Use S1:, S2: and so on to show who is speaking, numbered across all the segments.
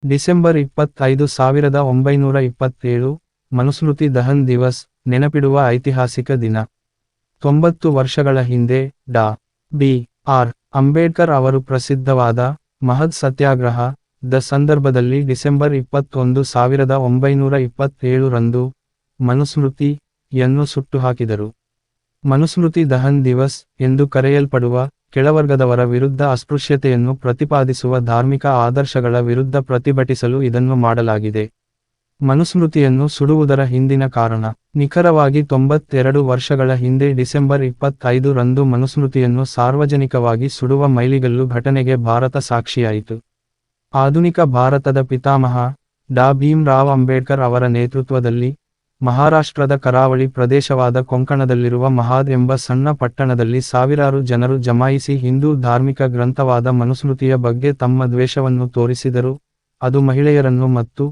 S1: December 25, 1927, Manusmriti ದಹನ್ ದಿವಸ್, ನೆನಪಿಡುವ ಐತಿಹಾಸಿಕ ದಿನ. 90 ವರ್ಷಗಳ ಹಿಂದೆ ಡಾ. ಬಿ. ಆರ್. ಅಂಬೇಡ್ಕರ್ ಅವರು ಪ್ರಸಿದ್ಧವಾದ ಮಹದ್ ಸತ್ಯಾಗ್ರಹ ದ ಸಂದರ್ಭದಲ್ಲಿ ಡಿಸೆಂಬರ್ 21, 1927 ರಂದು ಮನುಸ್ಮೃತಿ ಯನ್ನು ಸುಟ್ಟುಹಾಕಿದರು. ಮನುಸ್ಮೃತಿ ದಹನ್ ದಿವಸ್ ಎಂದು ಕರೆಯಲ್ಪಡುವ ಕೆಳವರ್ಗದವರ ವಿರುದ್ಧ ಅಸ್ಪೃಶ್ಯತೆಯನ್ನು ಪ್ರತಿಪಾದಿಸುವ ಧಾರ್ಮಿಕ ಆದರ್ಶಗಳ ವಿರುದ್ಧ ಪ್ರತಿಭಟಿಸಲು ಇದನ್ನು ಮಾಡಲಾಗಿದೆ. ಮನುಸ್ಮೃತಿಯನ್ನು ಸುಡುವುದರ ಹಿಂದಿನ ಕಾರಣ ನಿಖರವಾಗಿ 92 ವರ್ಷಗಳ ಹಿಂದೆ ಡಿಸೆಂಬರ್ 25 ರಂದು ಮನುಸ್ಮೃತಿಯನ್ನು ಸಾರ್ವಜನಿಕವಾಗಿ ಸುಡುವ ಮೈಲಿಗಲ್ಲು ಘಟನೆಗೆ ಭಾರತ ಸಾಕ್ಷಿಯಾಯಿತು. ಆಧುನಿಕ ಭಾರತದ ಪಿತಾಮಹ ಡಾ. ಭೀಮ್ ರಾವ್ ಅಂಬೇಡ್ಕರ್ ಅವರ ನೇತೃತ್ವದಲ್ಲಿ ಮಹಾರಾಷ್ಟ್ರದ ಕರಾವಳಿ ಪ್ರದೇಶವಾದ ಕೊಂಕಣದಲ್ಲಿರುವ ಮಹಾದ್ ಎಂಬ ಸಣ್ಣ ಪಟ್ಟಣದಲ್ಲಿ ಸಾವಿರಾರು ಜನರು ಜಮಾಯಿಸಿ ಹಿಂದೂ ಧಾರ್ಮಿಕ ಗ್ರಂಥವಾದ ಮನುಸ್ಮೃತಿಯ ಬಗ್ಗೆ ತಮ್ಮ ದ್ವೇಷವನ್ನು ತೋರಿಸಿದರು. ಅದು ಮಹಿಳೆಯರನ್ನು ಮತ್ತು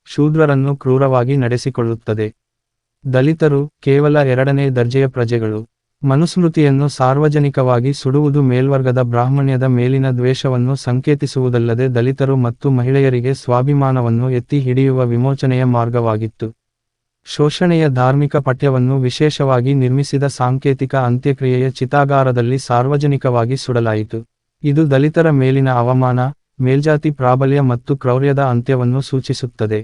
S1: ಶೂದ್ರರನ್ನು ಕ್ರೂರವಾಗಿ ನಡೆಸಿಕೊಳ್ಳುತ್ತದೆ. ದಲಿತರು ಕೇವಲ 2ನೇ ದರ್ಜೆಯ ಪ್ರಜೆಗಳು. ಮನುಸ್ಮೃತಿಯನ್ನು ಸಾರ್ವಜನಿಕವಾಗಿ ಸುಡುವುದು ಮೇಲ್ವರ್ಗದ ಬ್ರಾಹ್ಮಣ್ಯದ ಮೇಲಿನ ದ್ವೇಷವನ್ನು ಸಂಕೇತಿಸುವುದಲ್ಲದೆ ದಲಿತರು ಮತ್ತು ಮಹಿಳೆಯರಿಗೆ ಸ್ವಾಭಿಮಾನವನ್ನು ಎತ್ತಿ ಹಿಡಿಯುವ ವಿಮೋಚನೆಯ ಮಾರ್ಗವಾಗಿತ್ತು. ಶೋಷಣೆಯ ಧಾರ್ಮಿಕ ಪಠ್ಯವನ್ನು ವಿಶೇಷವಾಗಿ ನಿರ್ಮಿಸಿದ ಸಾಂಕೇತಿಕ ಅಂತ್ಯಕ್ರಿಯೆಯ ಚಿತಾಗಾರದಲ್ಲಿ ಸಾರ್ವಜನಿಕವಾಗಿ ಸುಡಲಾಯಿತು. ಇದು ದಲಿತರ ಮೇಲಿನ ಅವಮಾನ, ಮೇಲ್ಜಾತಿ ಪ್ರಾಬಲ್ಯ ಮತ್ತು ಕ್ರೌರ್ಯದ ಅಂತ್ಯವನ್ನು ಸೂಚಿಸುತ್ತದೆ.